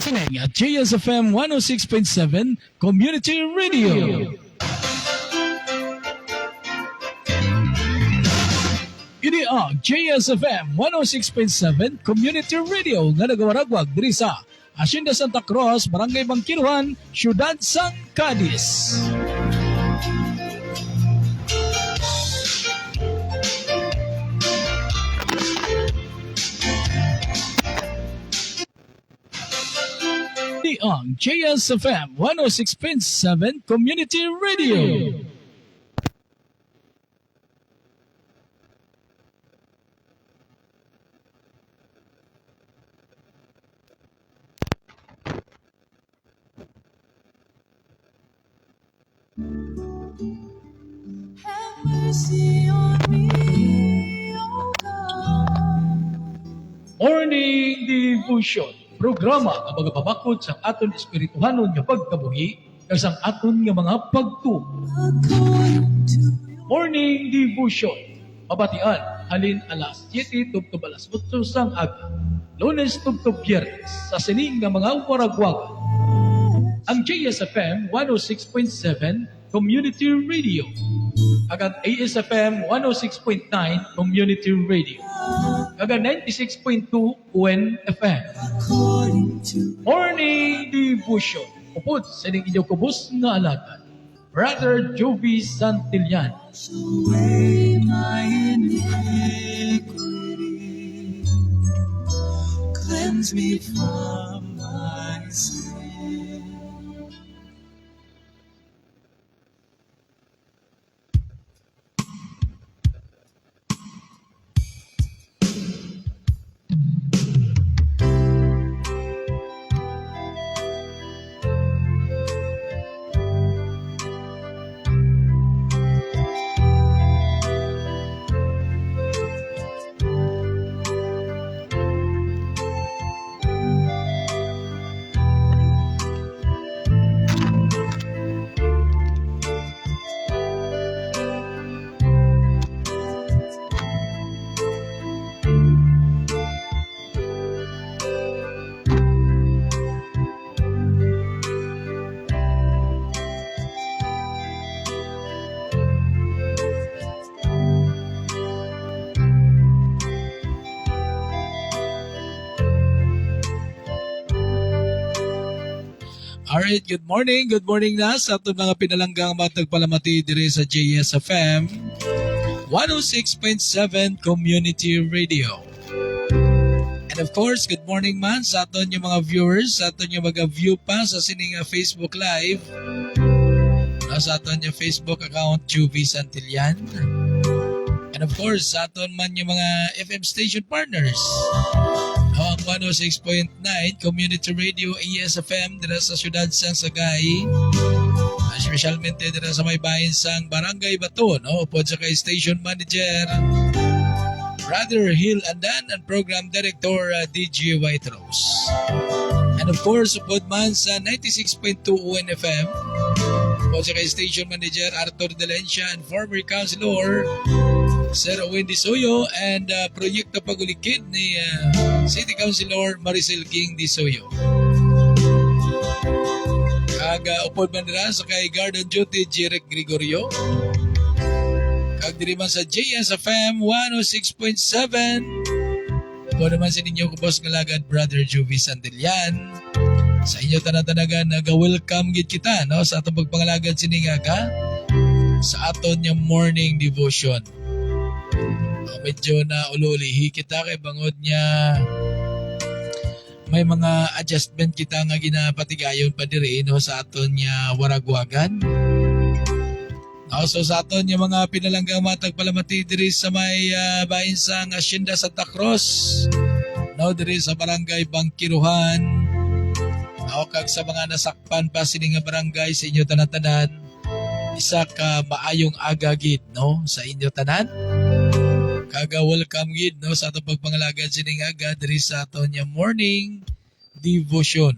listening at JSFM 106.7 Community Radio. Ini ang JSFM 106.7 Community Radio nga nagawaragwag diri sa Hacienda Santa Cruz, Barangay Bangkiruhan, Ciudad San Cadiz. Ini ang JSFM 106.7 Community Radio. Have mercy on me, oh God. Morning Devotion, programa nga magapabakod sa aton espirituhanon nga pagkabuhi kag sang aton nga mga pagtuo. According to your Morning Devotion, mabatian halin alas 7 tubtob alas 8 sang aga, Lunes tubtob Biyernes sa sining nga mga waragwagan. Ang JSFM 106.7 Community Radio ag ang ASFM 106.9 Community Radio ag ang 96.2 UNFM. according to Morning Devotion, upod sa inyong kubos nga alagad, Brother Jovi Santillan. wash away my iniquity. Cleanse me from my sin. Alright, good morning na sa atong mga pinalanggang matagpalamati diri sa JSFM 106.7 Community Radio. And of course, good morning man sa aton yung mga viewers, sa aton yung mag-view pa sa sining Facebook Live, sa aton yung Facebook account, Juvie Santillan. And of course, sa aton man yung mga FM station partners. Ang 106.9 Community Radio ASFM dira sa Ciudad San Sagay. Specialmente dira sa may bahin sang Barangay Baton. Upod sa kay Station Manager Brother Hill Andan and Program Director DJ White Rose. And of course, upod man sa 96.2 UNFM. Upod sa kay Station Manager Arthur Delencia and former Councilor Sir Owen Disoyo and Proyekto Pagulikid ni City Councilor Maricel King Disoyo. Kag upod man nila sa kay Garden Duty Jirek Gregorio. Kag diri man sa JSFM 106.7. Upod naman sa ninyo kubos nga lagad Brother Juvie Santillan. Sa inyo tanatanagan naga-welcome gid kita no sa atong pagpangalagad siningaga sa aton yung morning devotion. Medyo na ululihi kita kay bangod niya may mga adjustment kita nga ginapatigayon pa diri no sa aton niya waragwagan. So sa aton yung mga pinalanggang matagpalamati diri sa may bahin sang Hacienda Santa Cruz. No diri sa Barangay Bangkiruhan. Kag sa mga nasakpan pa sining nga barangay sa inyo tanan-tanan. Isa ka maayong agagid no sa inyo tanan. Kaga welcome gid no sa atong pagpangalagad sining aga diri sa aton nya morning devotion.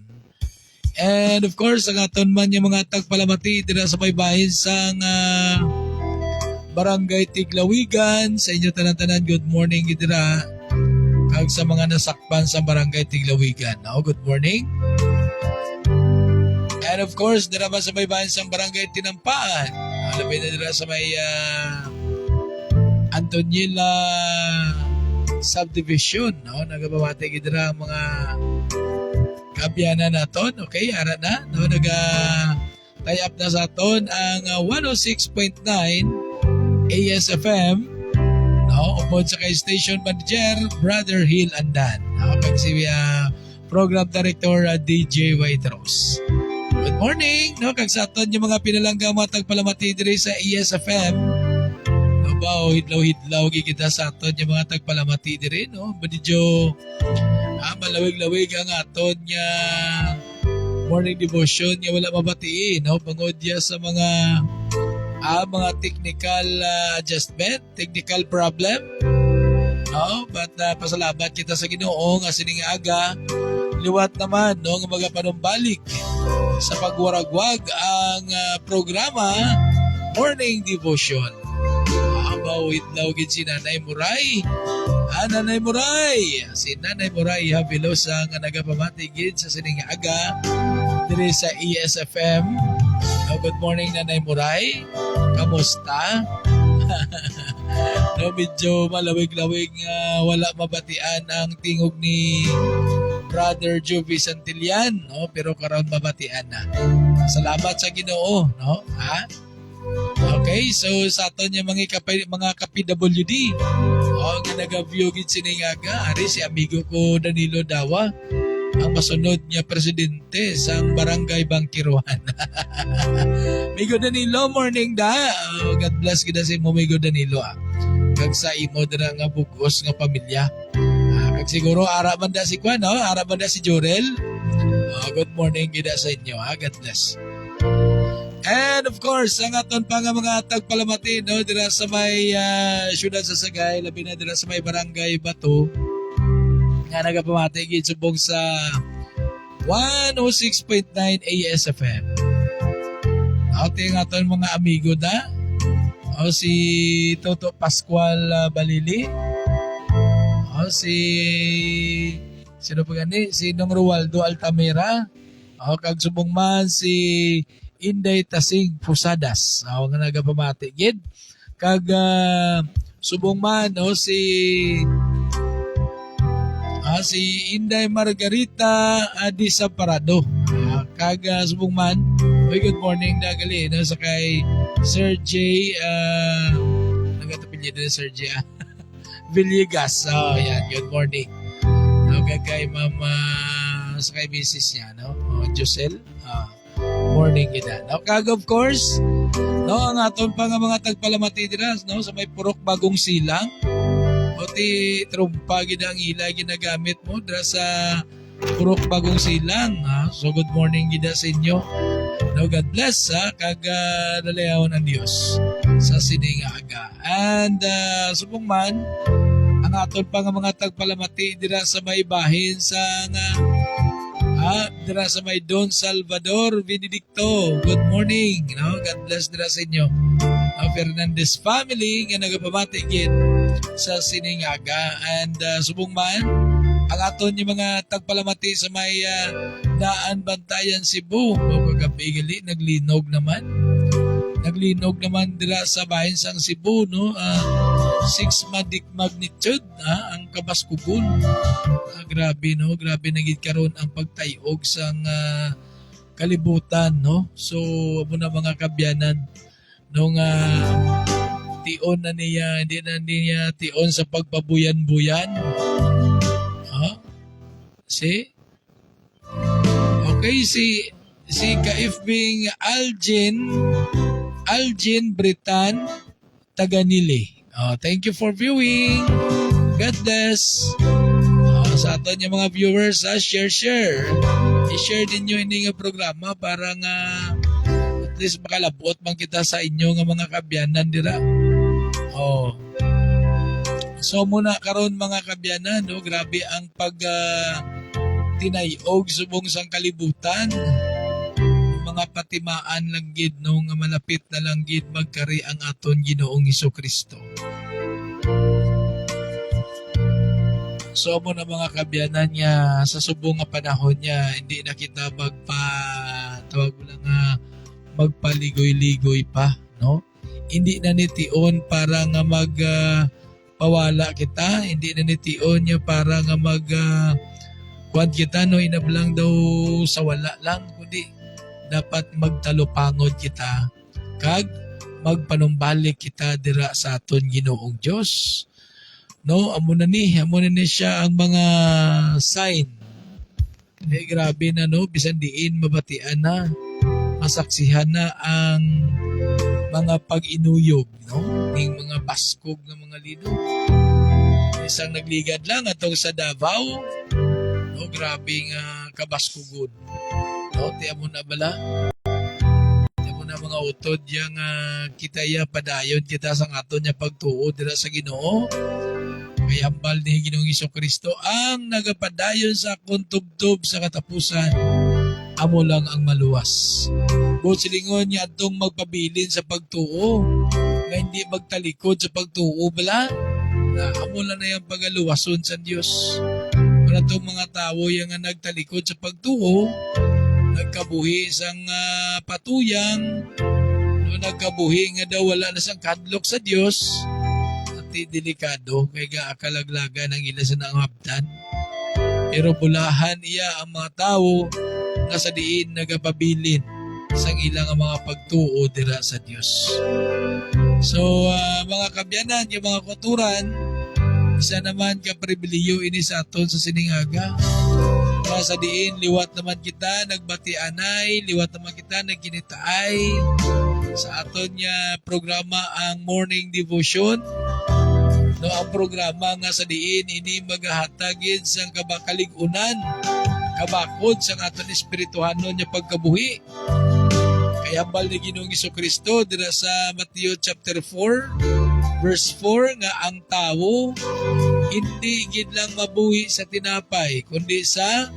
And of course ang aton man yung mga tagpalamati dira sa may bahin sang Barangay Tiglawigan. Sa inyo tanan-tanan good morning gid dira. Kag sa mga nasakpan sa Barangay Tiglawigan. Good morning. And of course, dira ba sa may bayan sa barangay Tinampaan. Alabay na dira sa may Antoniela subdivision, no? Nagabawate gidra ang mga kabyanan naton. Okay, ara na, no? Tie up na sa aton ang 106.9 ASFM, no? Upod sa kay station manager Brother Hill Andan, no? Kag si program director DJ Waitros. Good morning, no? Kag sa aton yung mga pinalangga matag palamati diri sa ASFM. No ba, hidlaw-hidlaw kita sa aton yung mga tagpalamati diri, no? Badidyo malawig-lawig ang aton nga morning devotion nga wala mabatiin, no? Bangod ya sa mga technical adjustment, technical problem, no? But pasalamat kita sa Ginoo nga sining aga liwat naman, no, nga magapanumbalik sa pagwaragwag ang programa Morning Devotion. Bawit daw gid si Nanay Muray. Nanay Muray. Si Nanay Muray Habilos ang nagapamati gid sa sining aga diri sa ESFM. Good morning, Nanay Muray. Kamusta? No, medyo malawig-lawig wala mabatian ang tingog ni Brother Jovi Santillan, no? Pero karon mabatian na. Salamat sa Ginoo, no? Ha? Okay, so sa aton yung mga ka-PWD, nga nag-view gid sining aga, ari si amigo ko Danilo Dawa, ang masunod niya presidente sa Barangay Bangkiruan. Amigo Danilo, morning da. God bless kita si mo, amigo Danilo. Kag sa imo dira nga bugos nga pamilya. Kag siguro ara man da si Kwan, no? Ara man da si Jorel. Good morning gida sa inyo, ha? God bless. And of course, ang aton pa nga mga tagpalamati, no, dira sa may syudad sa Sagay, labi na dira sa may Barangay Bato, nga nagapamati gid subong sa 106.9 ASFM. Ate nga aton mga amigo da, si Toto Pascual Balili, si sino pa gani? Si Nong Rualdo Altamira, kag subong man si Inday Tasing Pusadas, nga nagapamati gid. Kag subong man si Inday Margarita Adisa Parado. Kag subong man, good morning dagali, no, sa kay Sir J nagatapilya din Sir J Villegas. Yan, good morning. Kag kay Mama sa kay Mrs. niya, no? Josel. Morning gina. No, kag of course, no, ang aton pa nga mga tagpalamati dira, no, sa may Purok Bagong Silang. O ti trumpa gid ang ila ginagamit mo dira sa Purok Bagong Silang, ha? So good morning gid sa inyo. No, God bless, ha? Kag dalayawan ang Dios sa sining aga. And subong man ang aton pa nga mga tagpalamati dira sa may bahin sa dira sa may Don Salvador Benedicto. Good morning, no? God bless dira sa inyo. Fernandez family nga nagapamati gid sa sining aga. And subong man ang aton yung mga tagpalamati sa may Daan Bantayan Cebu. Kagabi gali naglinog naman dira sa bahin sang Cebu, no? 6 magnitude ang kabaskugon. Grabe, no? Grabe na gid karon ang pagtayog sang kalibutan, no? So amo na mga kabyanan nung tion na niya, hindi na niya tion sa pagpabuyan-buyan. Okay, si kaifbing Algin Britan Taganili. Thank you for viewing. God bless. Sa aton yung mga viewers, share. I-share din nyo ini nga programa para nga at least makalabot man kita sa inyo nga mga kabyanan dira. So muna karon mga kabyanan, no, grabe ang tinayog subong sang kalibutan. Mga patimaan lang gid, no, nga malapit na lang gid magkari ang aton Ginoong Hesukristo. So mo na mga kabyanan niya sa subong nga panahon niya, hindi na kita tawag mo lang magpaligoy-ligoy pa, no? Hindi na nitiyon para nga pawala kita, hindi na nitiyon niya para nga kuwan kita, no? Inablang daw sa wala lang, kundi dapat magtalupangod kita kag magpanumbalik kita dira sa aton Ginoong Dios, no? Amo na ni siya ang mga sign. Grabe na, no? Bisan diin mabatian na, masaksihan na ang mga pag-inuyog, no? Ning mga baskog ng mga linog. Isang nagligad lang atong sa Davao, no? Grabe nga kabaskugod, no? Tiyan mo na bala? Tiyan mo na mga utod yang kita ya padayon kita sa aton nya pagtuo dira sa Ginoo. Kay hambal ni Ginoong Hesukristo ang nagapadayon sa akong tubtob sa katapusan. Amo lang ang maluwas. Buot silingon niya atong magpabilin sa pagtuo, nga hindi magtalikod sa pagtuo bala, na amo lang na yung pagaluwason sa Dios. Para itong mga tao yung nagtalikod sa pagtuo, nagkabuhi sang patuyang, no, nagkabuhi nga daw wala na sang kadlok sa Dios, at delikado kay gaakalaglagan ang ila sa nangabdan. Pero bulahan iya ang mga tao nga sa diin nagapabilin sang ilang mga pagtuo dira sa Dios. So mga kabyanan, yung mga kuturan, isa naman ka pribiliyo ini sa aton sa siningaga. Sa diin liwat naman kita nagbatianay, liwat naman kita nagkinitaay sa aton nya programa ang morning devotion. No, ang programa nga sa diin ini magahatagid sang kabakaligunan, kabakod sang aton espirituhanon nya pagkabuhi. Kaya hambal ni Ginoong Hesukristo dira sa Matthew chapter 4 verse 4 nga ang tao hindi gid lang mabuhi sa tinapay kundi sa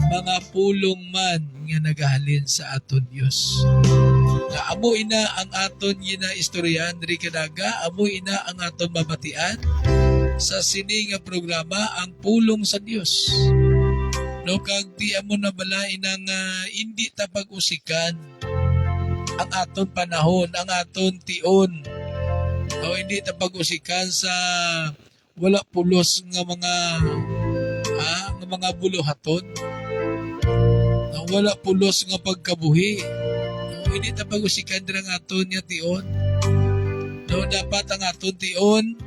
mga pulong man nga nagahalin sa aton Dios. Nga amo ina ang aton gina istoryahan diri kadaga, amo ina ang aton babatian sa sini nga programa ang pulong sa Dios. No, kag di amo na bala inang hindi ta pag-usikan ang aton panahon, ang aton tion. O hindi ta pag-usikan sa wala pulos nga mga buluhaton. Wala pulos nga pagkabuhi. No, hindi ta pag-usikan dira ang aton nga tion. No, dapat ang aton tion,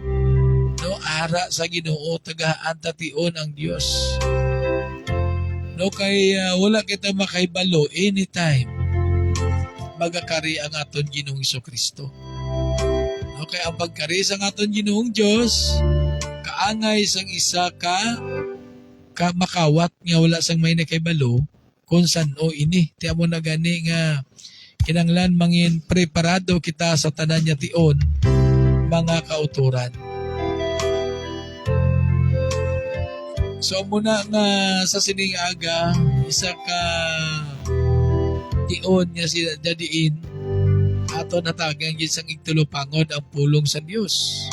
no, ara sa Ginoo, tagaan ta tion ang Dios. No, kay wala kita makaibalo anytime magakari ang aton Ginoong Hesukristo. Okay, ang pagkari sa aton Ginoong Dios, kaangay sang isa ka makawat nga wala sang may nakaibalo kung saan ini. Tiyan mo na gani nga kinanglan mangin preparado kita sa tanan niya tion mga kauturan. So muna nga sa sining aga, isa ka tion niya si dadiin ato natagang gisang igtulupangod ang pulong sa Dios.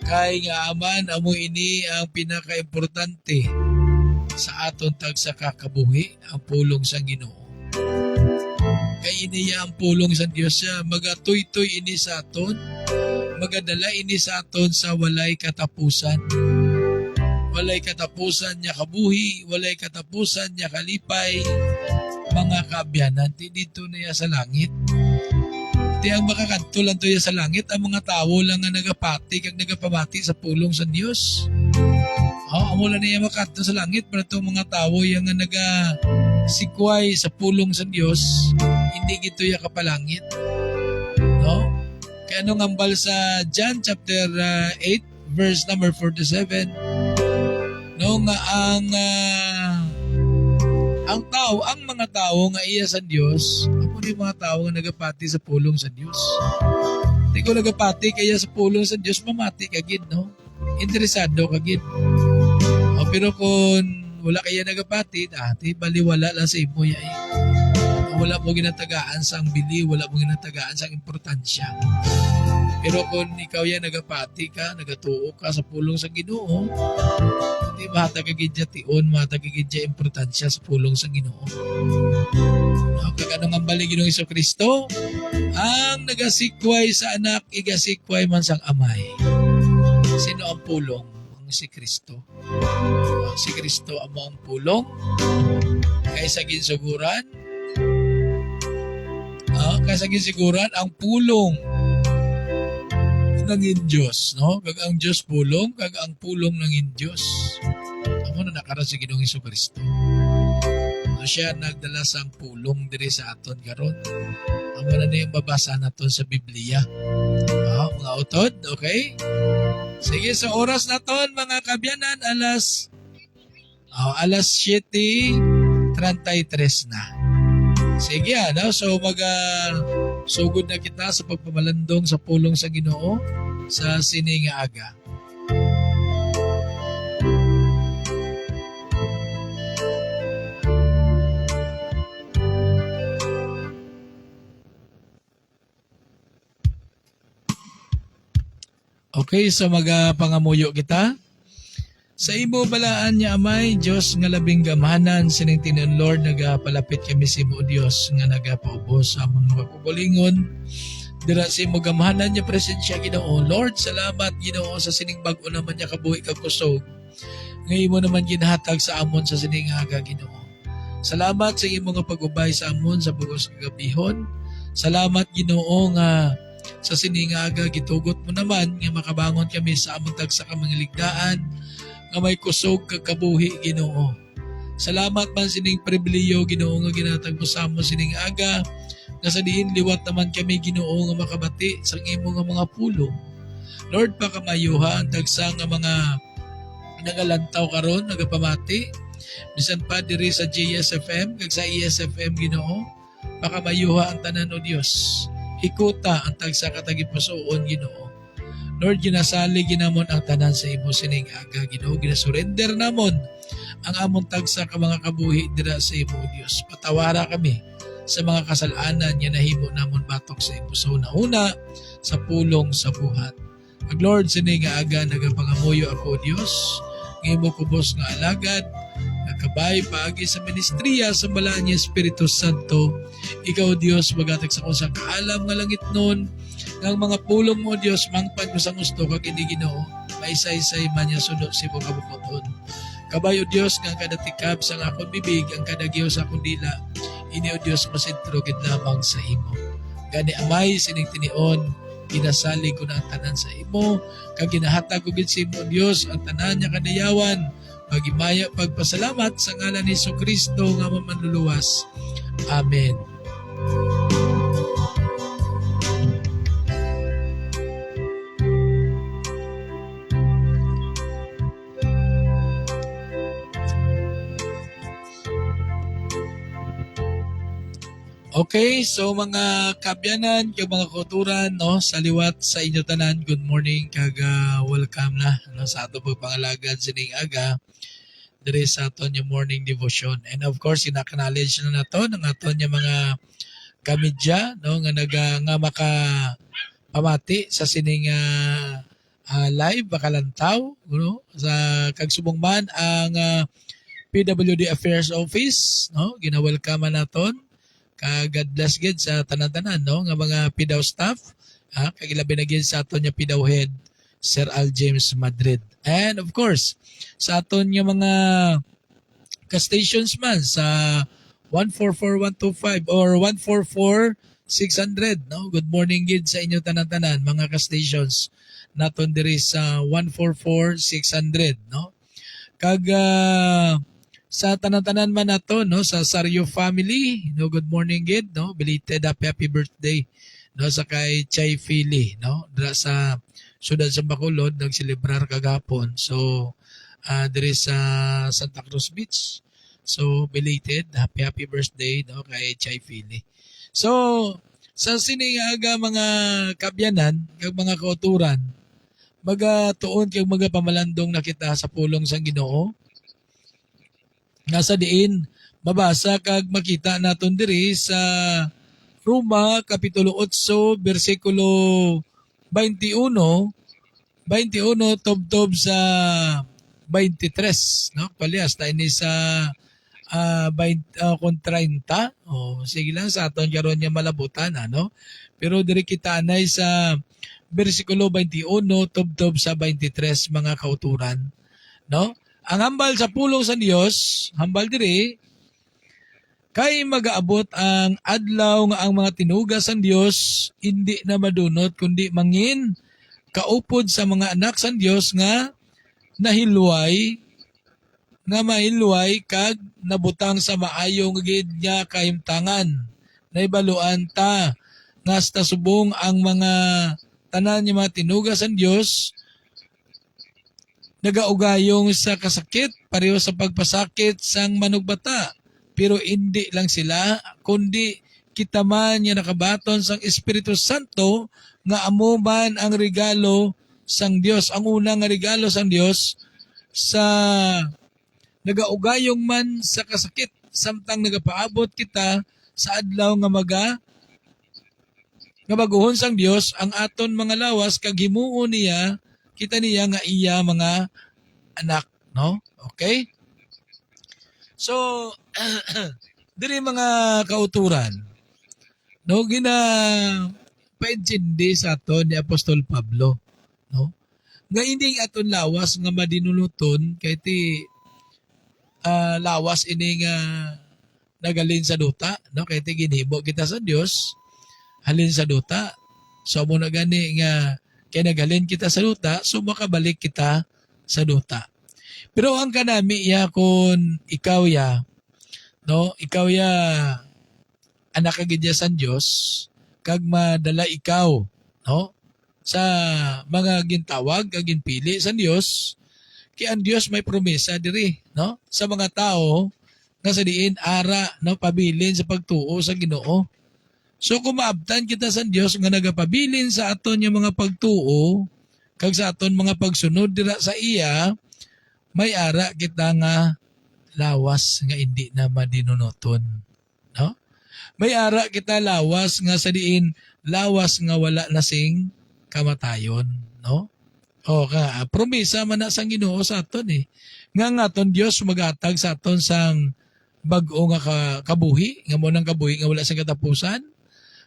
Kay nga aman amo ini ang pinakaimportante sa aton tag sa kakabuhi, ang pulong sa Ginoo. Kay iniya ang pulong sa Dios siya magatoy-toy ini sa aton, magadala ini sa aton sa walay katapusan. Walay katapusan niya kabuhi, walay katapusan niya kalipay, mga kaabyanan, dito na sa langit. Di ang makakanto lang to sa langit, ang mga tao lang nga nagapati kag nagapamati sa pulong sa Dios. Amo lang niya makanto sa langit, pero itong mga tao yung nga nagasikway sa pulong sa Dios, hindi gito ya kapalangit. No? Kaya anong ambal sa John chapter 8 verse number 47, no, nga ang mga tao nga iya sa Dios, ako ni mga tao nga nagapati sa pulong sa Dios. Hindi ko nagapati kaya sa pulong sa Dios, mamati kagid, no? Interesado kagid. Pero kung wala kaya nagapati, baliwala lang sa imo ya. Wala mo ginatagaan sang bili, wala mo ginatagaan sang importansya. Pero kung ikaw yan nagapati ka, nagatuo ka sa pulong sa Ginoo, hindi mahatagagidya tion, mahatagagidya importansya sa pulong sa Ginoo. No, kag ano nga bali Ginoong Hesukristo, ang nagasikway sa anak, igasikway man sang amay. Sino ang pulong? Ang si Kristo. Si Kristo amo ang pulong kaysa ginsuguran. Kaysa ginsuguran ang pulong ng Diyos, no? Kag ang Diyos pulong, kag ang pulong ng Diyos. Amo na nakaroon si Ginoong Hesukristo. So siya nagdala sang pulong diri sa aton karon. Amo na yung babasa naton sa Biblia. Mga utod, okay? Sige, sa oras naton mga kabyanan, alas 7:33 na. Sige, so sugod na kita sa pagpamalandong sa pulong sa Ginoo sa sining nga aga. Okay, so pangamuyo kita. Sa imo balaan niya amay, Diyos nga labing gamahanan, sining tinuon Lord, nagapalapit kami sa imo Diyos, nga nagapaubos sa among mga kubulingon. Dira sa imo gamahanan niya presensya Ginoo. Lord, salamat Ginoo sa sining bag-o naman niya kabuhi kag kusog. Nga imo naman ginahatag sa amon sa sining aga Ginoo. Salamat sa imo nga pag-ubay sa amon sa bugos kagabihon. Salamat Ginoo nga sa sining aga gitugot mo naman nga makabangon kami sa among tagsa ka mga ligdaan nga may kusog kag kabuhi Ginoo. Salamat man sining pribileyo Ginoo nga ginatag mo sa amon sining aga nga sa diin liwat naman kami Ginoo nga makabati sa imo nga mga pulong. Lord, pakamayuha ang tagsa nga mga nagalantaw karon nagapamati bisan pa diri sa JSFM kag sa ESFM Ginoo, pakamayuha ang tanan o Dios. Ikuta ang tagsa katagipusoon Ginoo. Lord, ginasali ginamon ang tanan sa imo sining aga Ginoo, ginasurrender namon ang amon tagsa ka mga kabuhi dira sa imo Dios. Patawara kami sa mga kasalanan nga nahimo namon batok sa imo sa una sa pulong sa buhat. Ag Lord, sining aga nagapangamuyo ako Dios, ng imo kubos nga alagad, nakabay paagi sa ministriya sa balaan niya Espiritu Santo. Ikaw Dios magatag sa kung sa kaalam nga langit nun, ng mga pulong mo Dios mangpad ko sa gusto kag hindi Ginoo, maisay-say man niya sunod si mo kabupoton. Kabayo Dios nga kadatikab sa akong bibig, ang kadagyo sa akong dila, ini o Dios masentro gid lamang sa imo. Gani amay sining tinion, ginasali ko na ang tanan sa imo, kag ginahatag ko gid sa imo Dios ang tanan niya kadayawan, pagimaya pagpasalamat sa ngalan ni Jesucristo nga manluluwas. Amen. Okay, so mga kabyanan, yung mga kulturan, no, sa liwat sa inyo tanan, good morning, kag welcome na no, sa ato pagpangalagad sining aga, diri sa aton yung morning devotion. And of course, ina-acknowledge na nato ng aton yung mga kamedya, no, nga maka pamati sa sining live, bakalantaw, no, sa kagsubong man ang PWD Affairs Office, no, gina-welcome naton. God bless gid sa tanan-tanan no nga mga PIDAW staff, kag ilabi na gid sa aton nya PIDAW head Sir Al James Madrid. And of course, sa aton nya mga ka-stations man sa 144125 or 144600 no. Good morning gid sa inyo tanan-tanan mga ka-stations naton diri sa 144600 no. Kag sa tanan-tanan man nato no sa Sario family, no, good morning gid no, belated happy birthday no sa kay Chay Philly no, dira sa siyudad sa Bacolod nagselebrar kagapon. So diri sa Santa Cruz Beach. So belated happy birthday no kay Chay Philly. So sa sining aga mga kabyanan kag mga kauturan, magatuon kag magapamalandong na kita sa pulong sang Ginoo. Nasa diin mabasa kag makita naton diri sa Roma kapitulo 8 bersikulo 21 tubtob sa 23, no? Palias tayo ni sa 30. Sige lang sa aton karon niya malabutan, ano? Pero diri kita anay sa bersikulo 21 tubtob sa 23 mga kauturan, no? Ang hambal sa pulong sa Dios, hambal diri kay magaabot ang adlaw nga ang mga tinugas sang Dios hindi na madunot kundi mangin kaupod sa mga anak sang Dios nga mahilway kag nabutang sa maayong gid niya kahimtangan. Naibaluan ta nga sa subong ang mga tanan niya mga tinugas sang Dios nagaugayong sa kasakit pareho sa pagpasakit sang manugbata. Pero hindi lang sila, kundi kita man niya nakabaton sang Espiritu Santo nga amo man ang regalo sang Dios. Ang unang nga regalo sang Dios sa nagaugayong man sa kasakit samtang nagapaabot kita sa adlaw nga nga baguhon sang Dios ang aton mga lawas kag himuon niya kita niya nga iya mga anak, no? Okay? So, diri mga kauturan, no, paintindi sa aton ni Apostol Pablo, no? Nga ining aton lawas nga madinuluton kay ti lawas ini nga nagalin sa duta, no? Kay ti ginhibo kita sa Dios, halin sa duta. So mo na gani nga kay nagalin kita sa duta, so makabalik kita sa duta. Pero ang kanami ya kung ikaw ya, no, ikaw ya anak kagid sa Dios, kag madala ikaw, no, sa mga gintawag kag ginpili sa Dios, kay ang Dios may promesa diri, no, sa mga tao nga sa diin ara no pabilin sa pagtuo sa Ginoo. So kung maabtan kita sa Dios nga nagapabilin sa aton yung mga pagtuo kag sa aton mga pagsunod dira sa iya, may ara kita nga lawas nga hindi na madinunoton, no? May ara kita lawas nga sa diin lawas nga wala nasing kamatayon, no? O ka promesa man na sang Ginoo sa aton nga aton Dios magatag sa aton sang bag-o nga kabuhi nga mo nang kabuhi nga wala sa katapusan.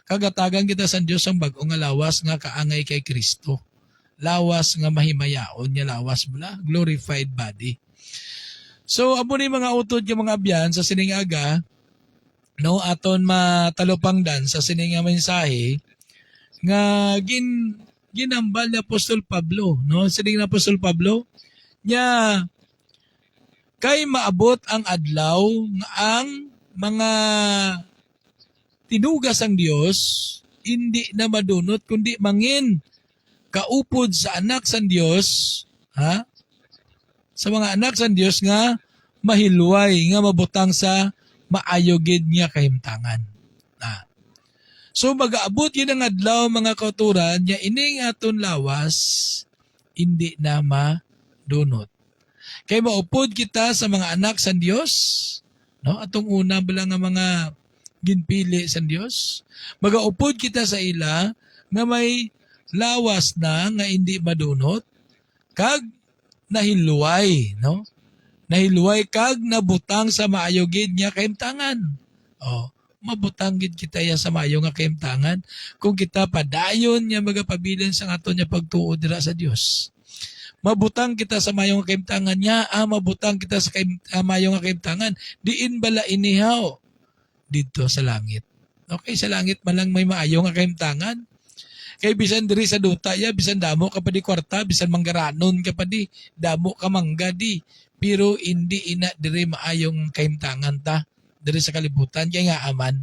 Kagatagan kita sa Dios ang bag-o nga lawas nga kaangay kay Kristo. Lawas nga mahimayaon niya lawas mula glorified body. So amo ni mga utod yung mga abyan sa siningaga, no, aton matalupangdan sa sininga mensahe nga ginambal ni Apostol Pablo, no, sining ni Apostol Pablo nya kay maabot ang adlaw nga ang mga tinugas ang Dios hindi na madunot kundi mangin kaupod sa anak sa Dios, ha? Sa mga anak sa Dios nga mahilway nga mabutang sa maayogid niya kahimtangan. So magaabot yun ang adlaw mga kauturan niya ining aton lawas hindi na madunot. Kay maupod kita sa mga anak sa Dios, no? Atong una bala nga mga ginpili sa Dios, magaupod kita sa ila nga may lawas na nga hindi madunot kag nahilway, no? Nahilway kag nabutang sa maayo gid niya kahimtangan. Mabutang gid kita ya sa maayo nga kahimtangan kung kita padayon niya magapabilin sa aton niya pagtuo dira sa Dios. Mabutang kita sa maayo nga kahimtangan niya, mabutang kita sa maayo nga kahimtangan diin bala inihaw dito sa langit. Okay, sa langit malang may maayo nga kahimtangan. Kay bisan diri sa duta ya, bisan damo ka pa di kwarta, bisan manggaranon ka pa di, damo ka mangga di. Pero hindi ina diri maayong kahimtangan ta diri sa kalibutan kay nga aman.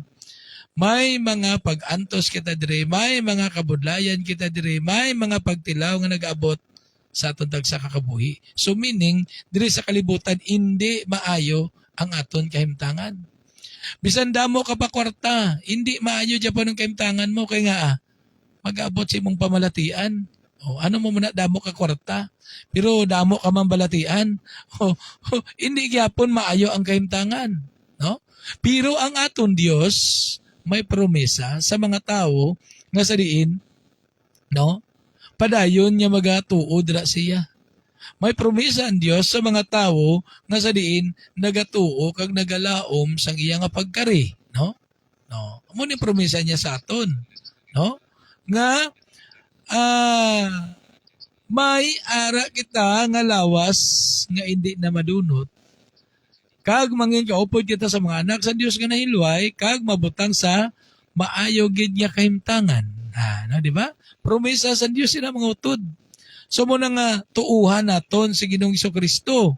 May mga pag-antos kita diri, may mga kabudlayan kita diri, may mga pagtilaw nga nag-abot sa aton tagsa ka kabuhi. So meaning diri sa kalibutan hindi maayo ang aton kahimtangan. Bisan damo ka pa kwarta, hindi maayo dya pa ng kahimtangan mo kay nga mag-abot sa imong pamalatian. Ano mo muna, damo ka kwarta. Pero damo ka man balatian. Hindi gyapon maayo ang kahimtangan. No? Pero ang aton Dios may promesa sa mga tao nga sa diin, no? padayon nga magatuod ra siya. May promesa ang Dios sa mga tao nga sa diin nagatuo kag nagalaom sang iya nga pagkari, no? No. Amo ni promesa niya sa aton, no? Nga may ara kita nga lawas nga hindi na madunot. Kag mangin kaupod kita sa mga anak sa Dios nga nahilway kag mabutang sa maayo gid nga kahimtangan. No, di ba? Promesa sa Dios sila mga utod. So mo na nga tuuhan naton si Ginoong Jesucristo.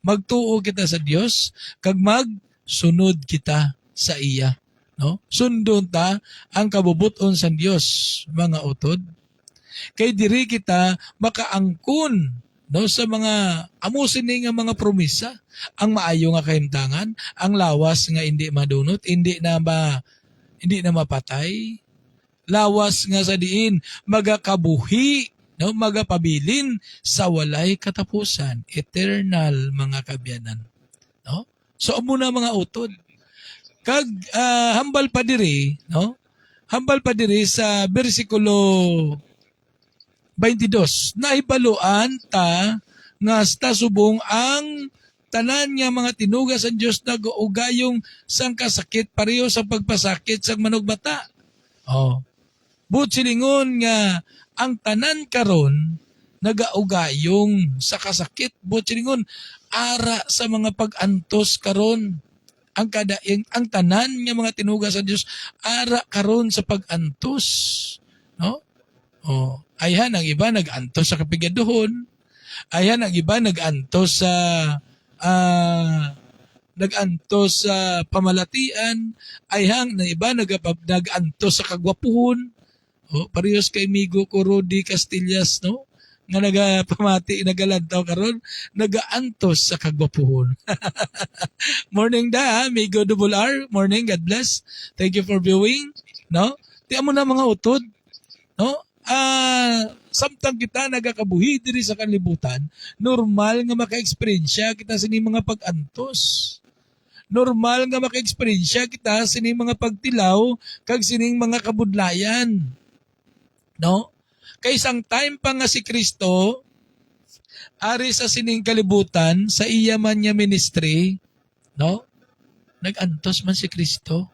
Magtuo kita sa Dios kag magsunod kita sa iya, no? Sundon ta ang kabubuton sa Dios, mga utod. Kay diri kita makaangkon, no, sa mga amo sini nga mga promesa, ang maayo nga kahimtangan, ang lawas nga hindi madunot, hindi na mapatay, lawas nga sa diin magakabuhi, no, magapabilin sa walay katapusan, eternal mga kabyanan, no? So amo na mga utod. Kag hambal pa diri, no? Hambal pa diri sa bersikulo 22. Naibaluan ta nga sta subong ang tanan nga mga tinuga sa Dios nag-ugayong sang kasakit pareho sa pagpasakit sang manugbata. But silingon nga ang tanan karon nagaugayong sa kasakit, but silingon ara sa mga pag-antos karon. Ang tanan nga mga tinuga sa Dios ara karon sa pag-antos, no? Ayhan ang iba nag-antos sa kapigaduhon. Ayhan ang iba nag-antos sa pamalatian. Ayhan ang iba nag-antos sa kagwapuhon. Parehas kay Migo ko Rudy Castillas, no? Nga nagapamati, nagalantaw karon, nagaantos sa kagwapuhon. Morning da, Migo Double R. Morning, God bless. Thank you for viewing, no? Tiyan mo na mga utod, no? Samtang kita nagakabuhi diri sa kalibutan, normal nga maka-experience kita sa mga pag-antos. Normal nga maka-experience kita sa mga pagtilaw kag sining mga kabudlayan. No? Kay isang time pa nga si Kristo ari sa sining kalibutan sa iya man niya ministry, no? Nag-antos man si Kristo.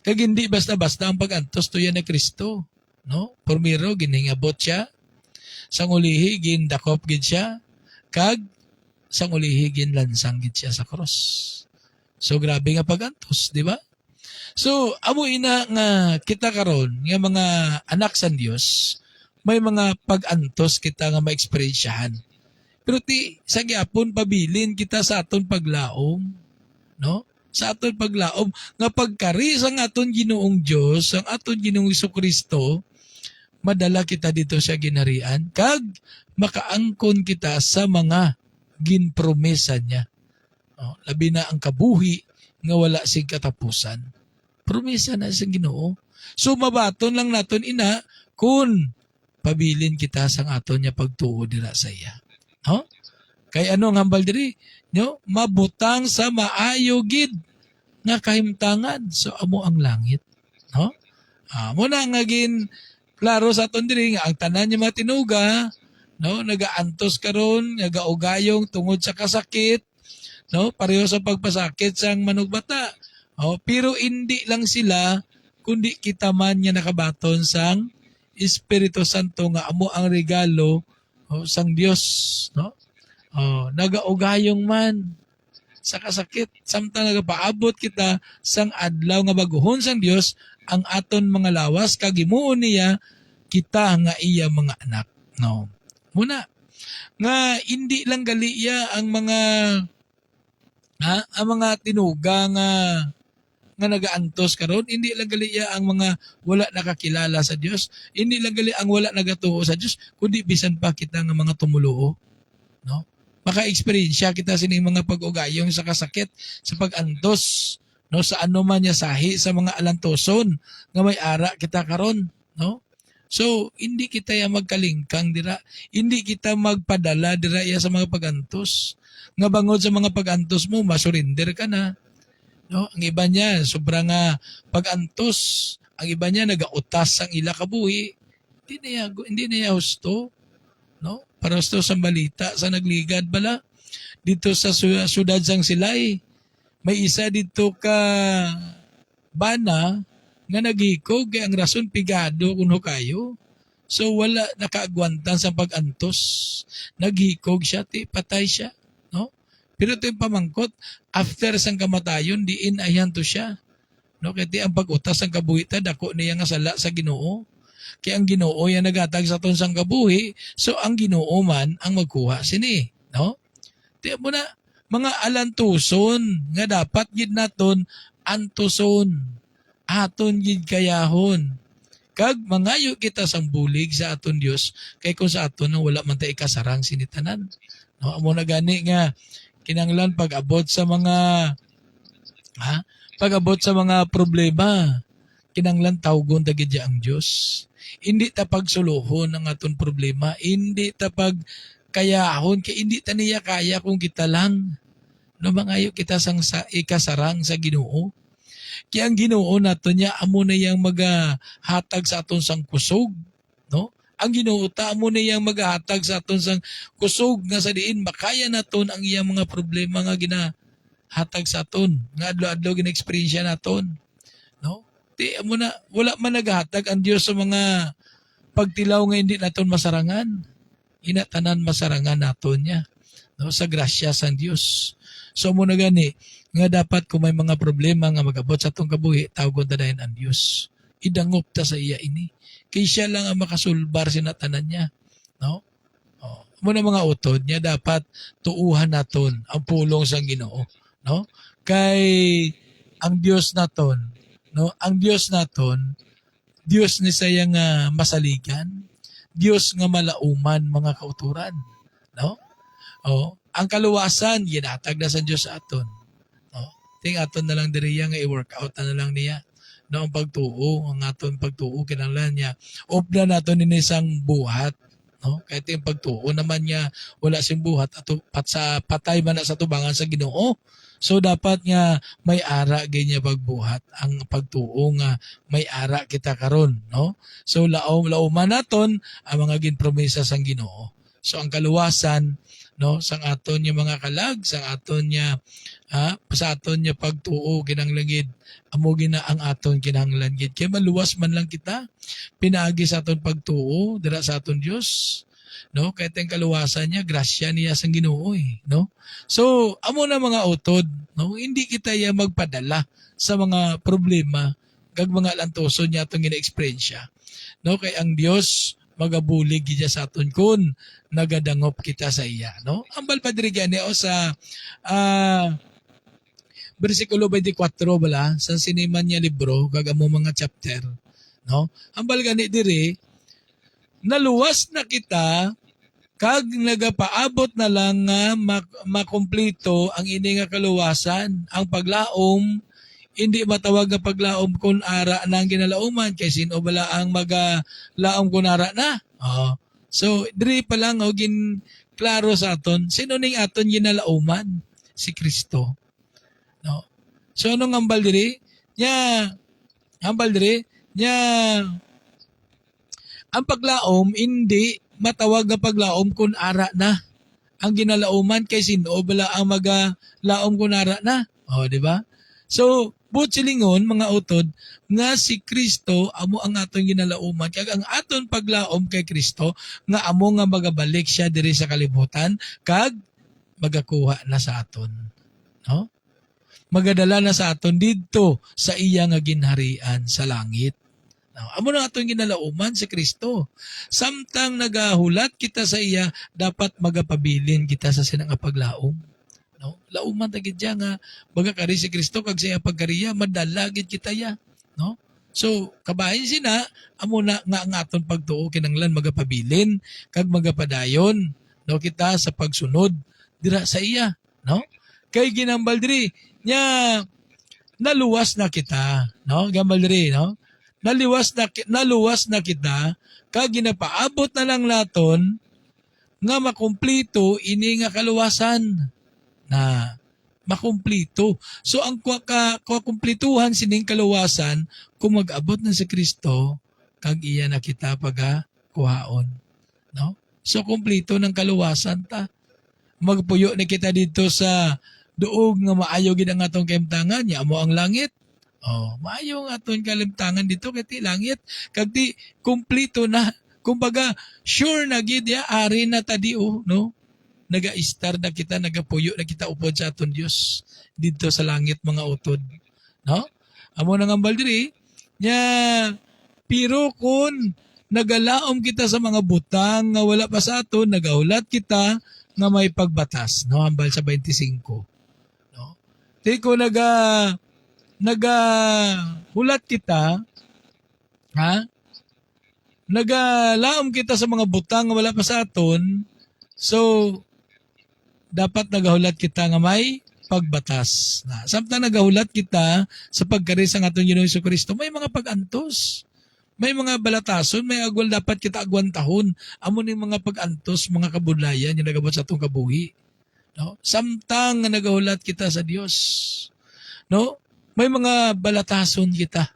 Kag hindi basta-basta ang pag-antos tuya na Kristo, no? Primero ginhingabot siya, sang ulihi gindakop gid siya, kag sang ulihi ginlansang gid siya sa cross. So grabe nga pag-antos, di ba? So amo ina nga kita karon nga mga anak sa Dios, may mga pag-antos kita nga ma-experiensyahan. Pero sa gyapon pabilin kita sa aton paglaom, no? Sa aton paglaom nga pagkari sang aton Ginoong Dios, ang aton Ginoong Jesucristo, madala kita dito sa ginharian kag makaangkon kita sa mga ginpromesa niya. Labi na ang kabuhi nga wala sing katapusan. Promesa na sa Ginoo. So mabaton lang naton ina kun pabilin kita sang aton niya pagtuo dira sa iya. No? Kay ano ang hambal diri? No? Mabutang sa maayo gid nga kahimtangan. So amo ang langit. No? Amo na nga gin klaro sa aton diri nga ang tanan niya matinuga, no, nagaantos karon, nagaugayong tungod sa kasakit, no, pareho sa pagpasakit sang manugbata. Pero hindi lang sila kundi kita man nga nakabaton sang Espiritu Santo nga amo ang regalo sang Dios, no? Nagaugayong man sa kasakit samtang nagapaabot kita sang adlaw nga baguhon sang Dios ang aton mga lawas kag himuon niya kita nga iya mga anak, no? Muna nga hindi lang gali iya ang mga tinuga nga nagaantos karon, hindi lang gali iya ang mga wala nakakilala sa Dios, hindi lang gali ang wala nagatuo sa Dios, kundi bisan pa kita nga mga tumuluo, no? Maka-experience kita sining mga pag-ugayong sa kasakit, sa pag-antos, no, sa ano man niya sahi sa mga alantoson nga may ara kita karon, no? So, hindi kita ya magkalingkang dira. Hindi kita magpadala dira ya sa mga pag-antos. Nga bangod sa mga pag-antos mo, masurinder ka na. No? Ang iba niya, sobrang pag-antos. Ang iba niya, nagautas ang ila kabuhi. Hindi niya husto, no? Para husto sa balita sa nagligad bala dito sa sudad sang Silay. May isa dito ka bana nga naghikog kay ang rason pigado kuno kayo. So wala nakaagwantan sa pag-antos. Naghikog siya, patay siya, no? Pero ito yung pamangkot, after sang kamatayon, diin ayan to siya. No, kaya ang pag-utas ang kabuhi dako niya nga sala sa Ginoo. Kaya ang Ginoo yan nagatag sa ton sang kabuhi, so ang Ginoo man ang magkuha sini, no? Di mo na mga alantuson nga dapat gid naton antuson. Aton gid kayahon. Kag mangayo kita sang bulig sa aton Dios kay kung sa aton nang wala man ta ikasarang sinitanan. No, amo na gani nga kinanglan pag-abot sa mga pag-abot sa mga problema, kinanglan tawgon ta gid ang Dios. Hindi ta pagsuluhon ang aton problema, hindi ta pagkayahon kay hindi ta niya kaya kung kita lang. No, mangayo kita sang sa ikasarang sa Ginoo. Kaya ang Ginoo nato niya amo na yang magahatag sa aton sang kusog, no? Ang Ginoo ta amo na yang magahatag sa aton sang kusog nga sa diin makaya naton ang iyang mga problema nga ginahatag sa aton, nga adlaw-adlaw gina-experience naton, no? Di amo na wala man nagahatag ang Dios sa mga pagtilaw nga hindi naton masarangan. Inatanan masarangan naton niya, no? Sa grasya sang Dios. So mo na gani nga dapat kung may mga problema nga magabot sa atong kabuhi, tawgon ta dayon ang Dios. Idangop ta sa iya ini. Kay siya lang ang makasulbar sinatanan niya, no? Oh, muna mga utod niya dapat tuuhan naton ang pulong sang Ginoo, no? Kay ang Dios naton, no? Ang Dios naton, Dios ni saya nga masaligan, Dios nga malauman mga kauturan, no? Oh, ang kaluwasan ginatag na sa Dios sa aton. Ting aton na lang diriya nga i-work out na lang niya. No, ang pagtuo, ang aton pagtuo kinahanglan niya. Opda naton ni isang buhat, no? Kahit yung pagtuo naman niya wala sing buhat ato sa patay man na sa tubangan sa Ginoo. So dapat nga may ara gyud niya pagbuhat ang pagtuo nga may ara kita karon, no? So lauman naton ang mga ginpromesa sang Ginoo. So ang kaluwasan, no, sang aton niya mga kalag, sang aton niya sa aton niya pagtuo kinahanglan amo gina ang aton kinahanglan gid kay maluwas man lang kita pinaagi sa aton pagtuo dira sa aton Dios, no? Kay teng kaluwasan niya grasya niya sang Ginoo, no? So amo na mga utod, no, hindi kita ya magpadala sa mga problema kag mga lantoson niya atong gina-experience, no? Kay ang Dios magabulig gid sa aton kun nagadangop kita sa iya, no? Ambal padri gani o sa versikulo 24 bala sa siniman niya libro kag amo mga chapter, no? Ambal gani diri naluwas na kita kag nagapaabot na lang nga makumpleto ang ini nga kaluwasan, ang paglaom hindi matawag nga paglaom kun ara nang ginalauman kay sino bala ang magalaom kun ara na. So diri pa lang gin klaro sa aton sino ning aton ginalauman, si Kristo, no? So anong ambal diri nya ang paglaom hindi matawag nga paglaom kun ara na ang ginalauman kay sino bala ang magalaom kun ara na, di ba? So but silingon mga utod nga si Kristo amo ang aton ginalauman kag ang aton paglaom kay Kristo nga amo nga magabalik siya diri sa kalibutan kag magakuha na sa aton, no? Magadala na sa aton didto sa iya nga ginharian sa langit. No? Amo na aton ginalauman si Kristo. Samtang nagahulat kita sa iya, dapat magapabilin kita sa sinang paglaom. No? Lauman ta gid nga baga kari si Kristo kag siya pagkariya madala gid kita ya, no? So kabahin sina amo na nga ang aton pagtuo kinanglan magapabilin kag magapadayon, no, kita sa pagsunod dira sa iya, no? Kay ginambal diri nya naluwas na kita, no? Gambal diri, no? Naluwas na kita kag ginapaabot na lang naton nga makumpleto ini nga kaluwasan na makumplito. So ang kumpletuhan sining kaluwasan kung mag-abot na si Kristo kag iya na kita kuhaon. No? So, kumpleto ng kaluwasan ta. Magpuyo na kita dito sa duog nga maayo gid ang atong kalimtangan, nya mo ang langit. Oh, maayo ang atong kalimtangan dito kay langit. Kag ti kumpleto na. Kumbaga, sure na gid ya ari na ta dio, no? Naga-star na kita, nagapuyo na kita upod sa aton Dios dito sa langit mga utod. No? Amo nang ambal diri nya pero kung nagalaom kita sa mga butang nga wala pa sa aton, nagaulat kita nga may pagbatas, no? Ambal sa 25. No? Tiko hulat kita, ha? Nagalaom kita sa mga butang nga wala pa sa aton, so dapat nagahulat kita nga may pagbatas. Na, samtang nagahulat kita sa pagkari sa aton Ginoong Jesucristo, may mga pagantos. May mga balatason, may agwal dapat kita agwantahon. Amo ni mga pagantos, mga kabudlayan yung nagabot sa atong kabuhi. No? Samtang nagahulat kita sa Dios. No? May mga balatason kita.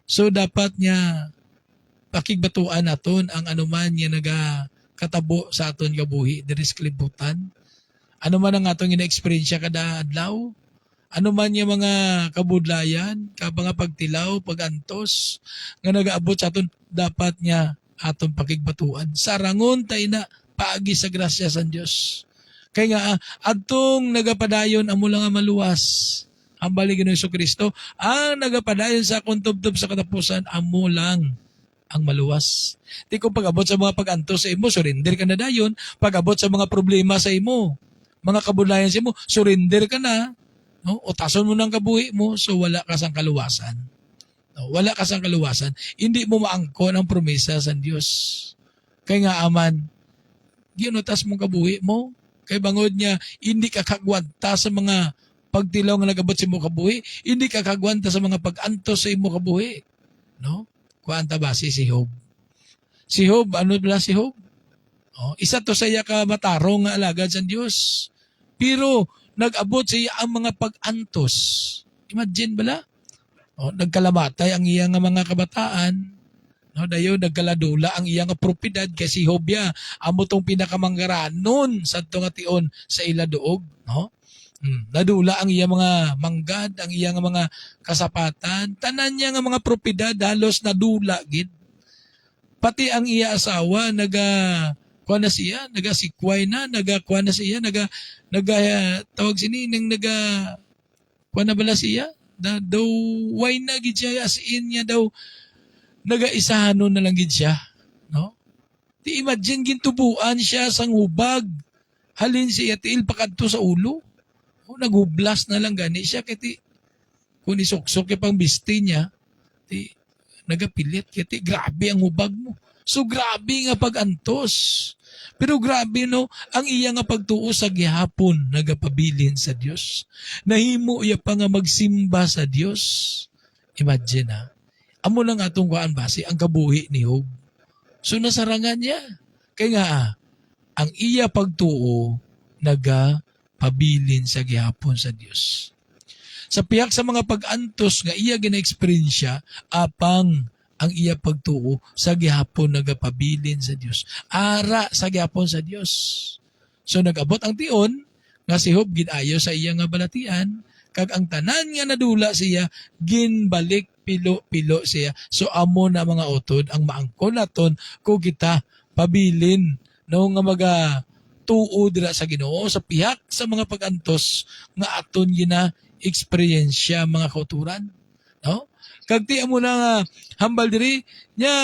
So dapat niya pakigbatuan naton ang anuman niya nagakatabo sa aton kabuhi, diris kalibutan. Ano man ang atong ina-experience kada adlaw, ano man yung mga kabudlayan, mga pagtilaw, pagantos, nga nagaabot sa aton, dapat niya atong pakigbatuan. Sarangon tayo na paagi sa grasya sa Diyos. Kaya nga, atong nagapadayon, amo lang ang maluwas. Ang balik ng Jesucristo, ang nagapadayon sa akong tubtob sa katapusan, amo lang ang maluwas. Di kung pag-abot sa mga pagantos sa imo, surrender ka na dayon. Pag-abot sa mga problema sa imo, mga kabudlayan sa imo, surrender ka na. No? Utason mo ng kabuhi mo, so wala ka sang kaluwasan. No? Wala ka sang kaluwasan. Hindi mo maangkon ang promesa sa Diyos. Kaya nga aman, ginutas mo kabuhi mo. Kaya bangod niya, hindi ka kagwanta sa mga pagtilaw nga nagabot sa imo kabuhi. Hindi ka kagwanta sa mga pag-antos sa imo kabuhi. No? Kuanta ba si Job? Si Job, ano ba si Job? Oh, isa to saya ka matarong nga alagad sa Diyos. Pero, nag-abot siya ang mga pag-antos. Imagine bala? O, nagkalamatay ang iyang mga kabataan. No, dayo nagkaladula ang iyang propiedad kasi Hobya amo tong pinakamanggaranon sa nga tion sa ila duog, no? Nadula ang iyang mga manggad, ang iyang mga kasapatan, tanan niya nga mga propiedad halos nadula gid. Pati ang iya asawa kuha na siya, nagasikway na, kuha na siya, tawag sininang kuha na bala siya, daw, why na gid siya, as in niya daw, nagaisahanon na lang gid siya, no? Di imagine, gintubuan siya sang hubag, halin siya, tiil pakadto sa ulo, naghublas na lang gani siya, kati, kung isuksok yung pang bisti niya, ti, nagapilit, kati, grabe ang hubag mo. So grabe nga pag-antos. Pero grabe no, ang iya nga pagtuo sa gihapon nagapabilin sa Dios. Nahimo iya pa nga magsimba sa Dios. Imagine ha. Amo lang atong kuan base ang kabuhi ni Job. So nasarangan niya. Kaya nga ang iya pagtuo nagapabilin sa gihapon sa Dios. Sa piyak sa mga pag-antos nga iya gina-experience apang ang iya pagtuo sa gihapon nagapabilin sa Dios. Ara sa gihapon sa Dios. So nag-abot ang tion nga si Job ginayo sa iya nga balatian kag ang tanan nga nadula siya ginbalik pilo-pilo siya. So amo na mga utod ang maangkon naton kung kita pabilin no nga tuo dira sa Ginoo sa piyak sa mga pagantos nga aton gina-experience mga kauturan. No? Kagti mo na nga hambal diri nya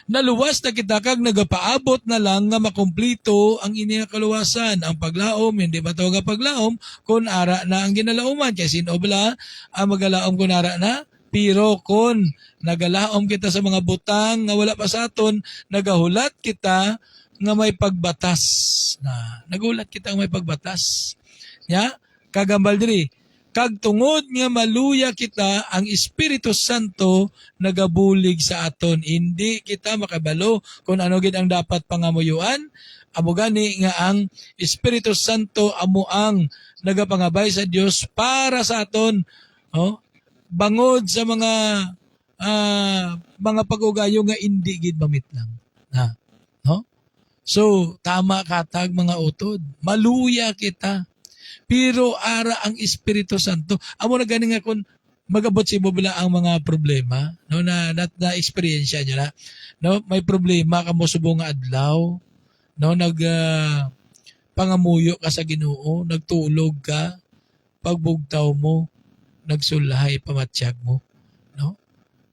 naluwas na kita kag nagapaabot na lang nga makumplito ang inyong kaluwasan. Ang paglaom, hindi ba tawag paglaom kung ara na ang ginalauman. Kaya sino bala ang magalaom kung ara na? Pero kung nagalaom kita sa mga butang nga wala pa sa aton, nagahulat kita nga may pagbatas. Nagahulat kita nga may pagbatas. Ya? Kagambal diri. Kag tungod nga maluya kita, ang Espiritu Santo nagabulig sa aton. Hindi kita makabalo kung ano gid ang dapat pangamuyuan. Amo gani nga ang Espiritu Santo amo ang nagapangabay sa Dios para sa aton. Oh, bangod sa mga mga pag-ugayo nga hindi gid mamitlang. Na, no? So, tama katag mga utod. Maluya kita. Pero ara ang Espiritu Santo. Amo na gani nga kung magabot si Bobla ang mga problema, no, na experience niya na, no, may problema ka mo subong nga adlaw, no, pangamuyo ka sa Ginoo, nagtulog ka, pagbugtaw mo, nagsulhay pamatsyag mo, no?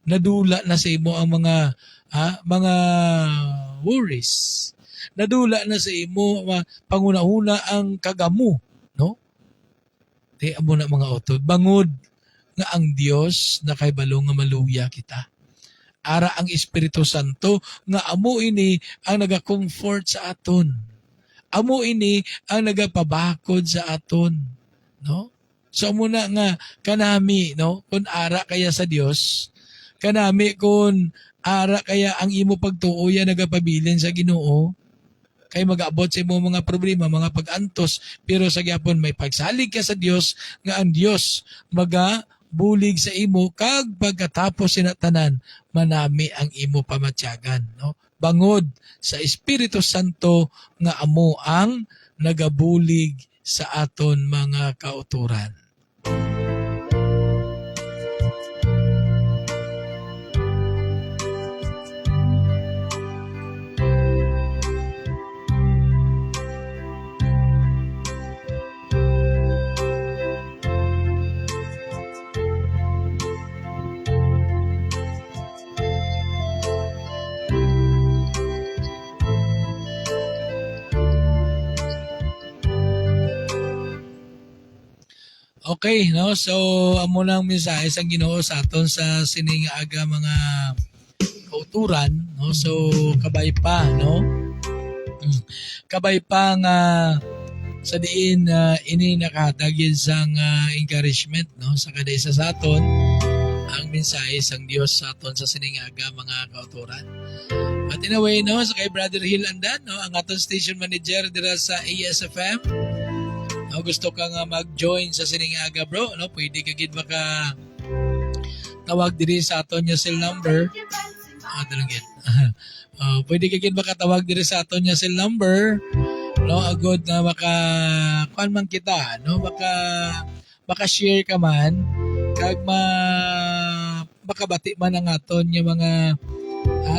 Nadula na sa imo ang mga worries. Nadula na sa imo panguna-una ang kagamo, no? Di amo na mga utod, bangod nga ang Dios na kay balo nga maluya kita. Ara ang Espiritu Santo nga amo ini ang naga-comfort sa aton. Amo ini ang nagapabakod sa aton, no? So muna nga kanami, no, kun ara kaya sa Dios, kanami kun ara kaya ang imo pagtuoy nagapabilin sa Ginoo, kay mag-abot sa imo mga problema, mga pag-antos, pero sa gyapon may pagsalig ka sa Dios nga ang Dios bulig sa imo kag pagkatapos sinatanan manami ang imo pamatyagan, no? Bangod sa Espiritu Santo nga amo ang nagabulig sa aton mga kauturan. Okay, no? So, amo nang mensahe sa Ginoo sa aton sa sining aga mga kauturan, no? So, kabay pa, no? Kabay pa nga sa diin ini nakatagid sang encouragement, no? Sa kada isa sa aton ang mensahe sang Dios sa aton sa sining aga mga kauturan. At in a way, no, sa kay Brother Hill Andan, no, ang aton station manager dira sa ASFM. No, gusto ka nga mag-join sa sining aga, bro, no? Pwede ka gid maka tawag diri sa aton nya cell number. Dalangit. Pwede ka gid makatawag diri sa aton nya cell number. No, agod na kuan man kita, no? Maka-share ka man kag makabati man ang aton nya mga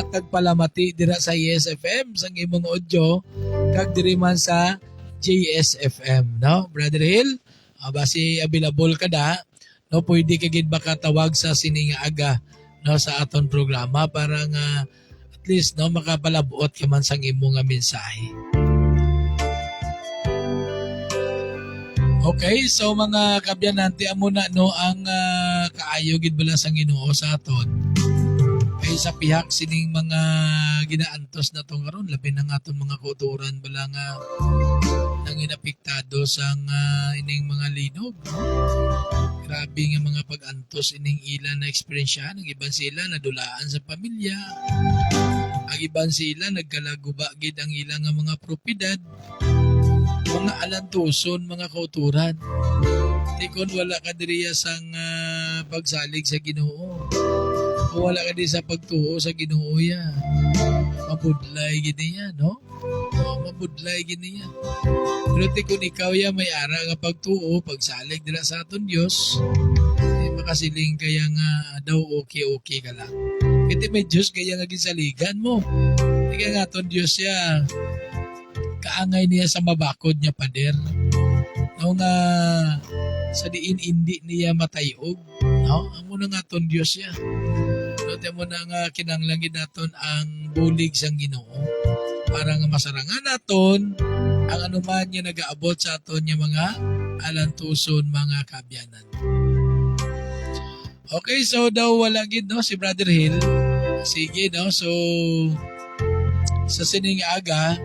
tagpalamati dira sa ESFM sang imong audio kag diri man sa JSFM, no? Brother Hill, basi available ka da, no? Pwede ka gid makatawag sa sining aga, no, sa aton programa para nga at least, no, makapalabot ka man sang imong mensahe. Okay, so mga kabyanante, amo na, no, ang kaayo gid bala sang Ginoo sa aton. Ay sa pihak sining mga ginaantos na to karon, labi na nga aton mga kauturan bala nga nang inapektado sang ining mga linog. Grabe nga mga pag-antos ining ilan na eksperyensyahan. Ang iban sila nadulaan sa pamilya. Ang iban sila nagkalaguba gid ang ilang mga propiedad. Mga alantuson, mga kauturan. Tikon wala ka diriya sang pagsalig sa Ginoo. O wala ka di sa pagtuo sa Ginoo ya. Mabudlay gid niya, no? Mabudlay gid niya. Pero kung ikaw ya may ara nga pagtuo, pagsalig dira sa aton Dios, makasiling kaya nga daw okay ka lang. Kasi may Diyos kaya nga gisaligan mo. Kaya nga aton Dios ya, kaangay niya sa mabakod niya pader. No nga sa diin hindi niya matayog. No? Amo na nga aton Dios ya. No, mo na nga kinanglangin naton ang bulig sang Ginoo para nga masarangan naton ang anuman niya nagaabot sa aton niya mga alantuson, mga kabyanan. Okay, so daw wala gid, no, si Brother Hill. Sige, no, so sa sining aga,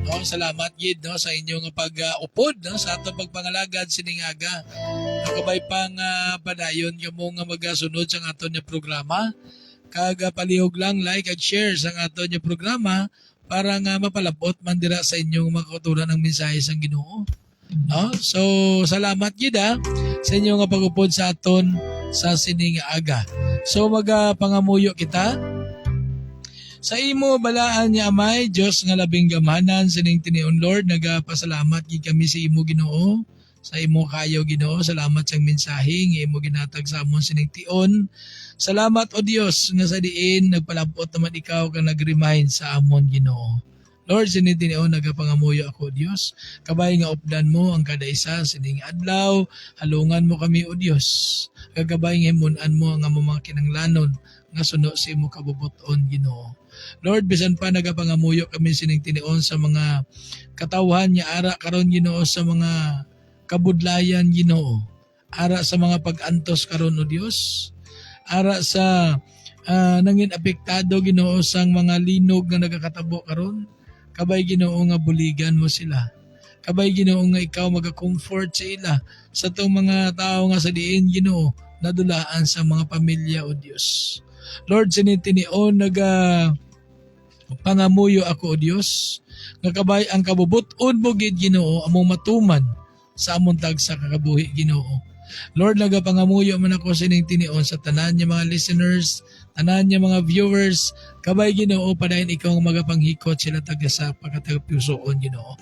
no, salamat gid, no, sa inyong pag-upod, no, sa atong pagpangalagad sining aga. Nakabay pang padayon kamo nga magasunod sa aton nga programa. Kag palihog lang like at share sa aton nga programa para nga mapalabot man dira sa inyong mga kauturan ng mensahe sang Ginoo. No? So salamat gid sa inyong pag-upod sa aton sa sining aga. So magapangamuyo kita. Sa imo balaan niya amay, Diyos nga labing gamhanan sining tinion Lord, nagapasalamat gid kami sa imo Ginoo. Sa imo kayo Ginoo, salamat sa mensahe nga imo ginatag sa amon sining tion. Salamat o Dios nga sa diin nagpalabot naman ikaw kang nag-remind sa amon Ginoo. Lord, sining tinion nagapangamuyo ako Dios. Kabay nga updan mo ang kada isa sining adlaw, halungan mo kami o Dios. Kagabay nga himunan mo ang among mga kinanglanon nga suno sa imo kabubuton Ginoo. Lord, bisan pa nagapangamuyo kami sining tinion sa mga katawhan niya ara karon Ginoo, sa mga kabudlayan Ginoo, ara sa mga pag-antos karon o Dios, ara sa nangin apektado Ginoo sang mga linog nga nagakatabo karon. Kabay Ginoo nga buligan mo sila. Kabay Ginoo nga ikaw maga-comfort sa ila sa tong mga tao nga sa diin Ginoo nadulaan sa mga pamilya o Dios. Lord, sinitinion pangamuyo ako o Dios, nga kabay ang kabubuton mo gid Ginoo among matuman sa among tagsa kakabuhi Ginoo. Lord, nagapangamuyo man ako sining tinion sa tanan niya mga listeners, tanan niya mga viewers, kabay Ginoo padayon ikaw nga magapanghikot sila taga sa pagkatagpusoon Ginoo.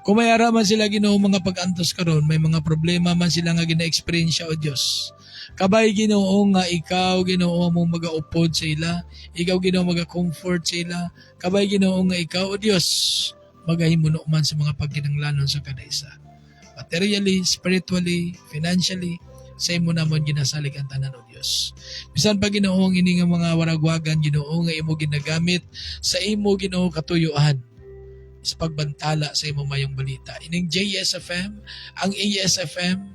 Kung may ara man sila Ginoo mga pag-antos karon, may mga problema man sila nga gina-experience o Dios. Kabay Ginoo nga ikaw Ginoo mong magaupod sa ila, ikaw Ginoo maga-comfort sa ila, kabay Ginoo nga ikaw o Dios magahimuno man sa mga pagkinanglanon sa kada isa. Materially, spiritually, financially, sa imo namon ginasalig ang tanan o Dios. Bisan pa Ginoo ang ini nga mga waragwagan Ginoo nga imo ginagamit sa imo Ginoo katuyuan sa pagbantala sa imo mayong balita. Ining JSFM, ang ASFM,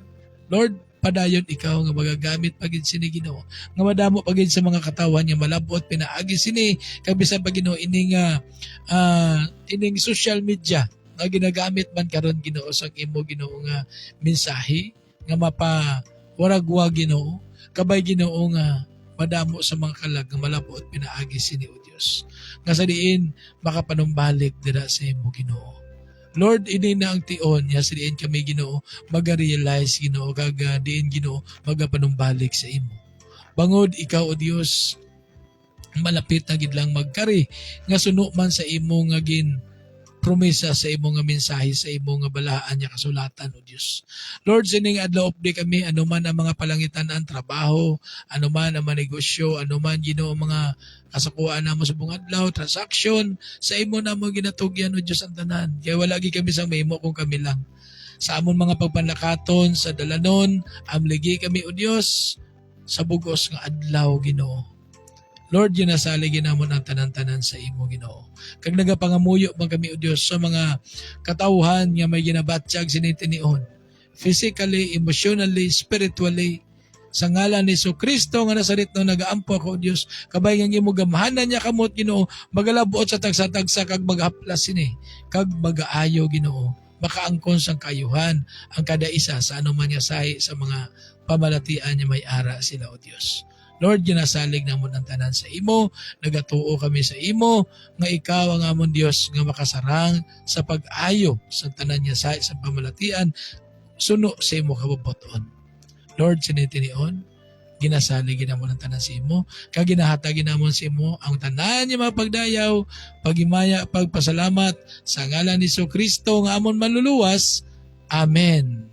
Lord, padayon ikaw nga magagamit pagid sini Ginoo, nga madamo pagid sa mga katawan nga malabot pinaagi sini kag bisan pa Ginoo ining social media nga ginagamit man karon Ginoo sa imo Ginoo nga mensahe nga mapawaragwag Ginoo, kabay Ginoo nga madamo sa mga kalag nga malabot pinaagi sini o Dios, nga sa diin makapanumbalik dira sa imo Ginoo. Lord, ini na ang tion, ya sa diin kami Ginoo mag-realize Ginoo kag diin Ginoo magapanumbalik sa imo. Bangod ikaw o Dios malapit na gid lang magkari nga suno man sa imo nga promesa sa imo nga mensahe sa imo nga balaan niya kasulatan o Dios. Lord, sining adlaw updi kami anuman ang mga palangitan ang trabaho, anuman ang mga negosyo, anuman Ginoo mga kasakuan namo sa buong adlaw, transaction, sa imo namo ginatugyan o Dios ang tanan. Kaya wala gi kami sang mahimo kung kami lang. Sa amon mga pagpanlakaton sa dalanon, amligi kami o Dios sa bugos nga adlaw Ginoo. Lord, ginasalig ginamon ang tanan-tanan sa imo Ginoo. Kag nagapangamuyo man kami o Dios sa mga katawhan nga may ginabatyag sinitinion, physically, emotionally, spiritually, sa ngalan ni Kristo nga Nazaretno nagaampo ako o Dios, kabay nga imo gamhanan niya kamot Ginoo, magalabot sa tagsa-tagsa kag maghaplas sini, kag magaayo Ginoo, makaangkon sang kayuhan ang kada isa sa anuman nga sahi sa mga pamalatian niya may ara sila o Dios. Lord, ginasalig namon ang tanan sa imo, nagatuo kami sa imo, nga ikaw ang amon Dios nga makasarang sa pag-ayo sa tanan niya sa pamalatian, suno sa imo kabubuton. Lord, sinitinion, ginasalig ginamon ang tanan sa imo, kag ginahatag ginamon sa imo ang tanan niya mga pagdayaw, pagimaya, pagpasalamat, sa ngalan ni Kristo nga amon manluluwas. Amen.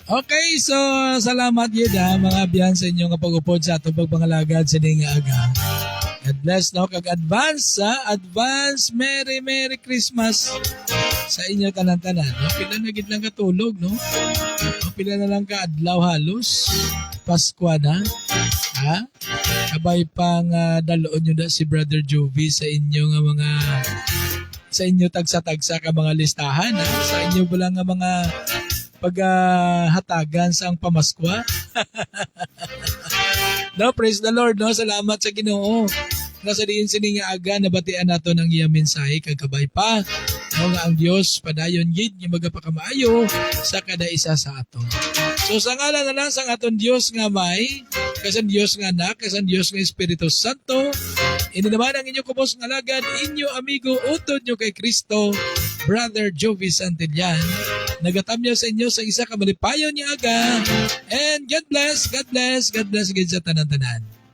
Okay, so salamat yun mga biyan sa inyong pag-upod sa atong pagpangalagad sa ning aga. God bless no, kag advance Merry Christmas sa inyo tanan-tanan. No? Pila na gid lang katulog, no? Pila na lang ka adlaw halos. Pasko na. Ha? Kabay pang daloon nyo na si Brother Jovi sa inyo nga mga sa inyo tagsa-tagsa ka mga listahan. Ha? Sa inyo pala nga mga paghatagan sa ang pamaskwa. No, praise the Lord, no? Salamat sa Ginoo. Nga sa diin sini nga aga nabatian nato ng iya mensahe kagkabay pa. No, nga ang Dios padayon gid nga magapakamaayo sa kada isa sa aton. So sa ngalan na lang sang aton Dios nga may, kasan Dios nga anak, kasan Dios nga Espiritu Santo, ini naman ang inyo kubos nga lagad, inyo amigo utod nyo kay Kristo, Brother Jovi Santillan. Nagatamyo sa inyo sa isa ka malipayon niya aga. And God bless, God bless, God bless, God sa tanan-tanan.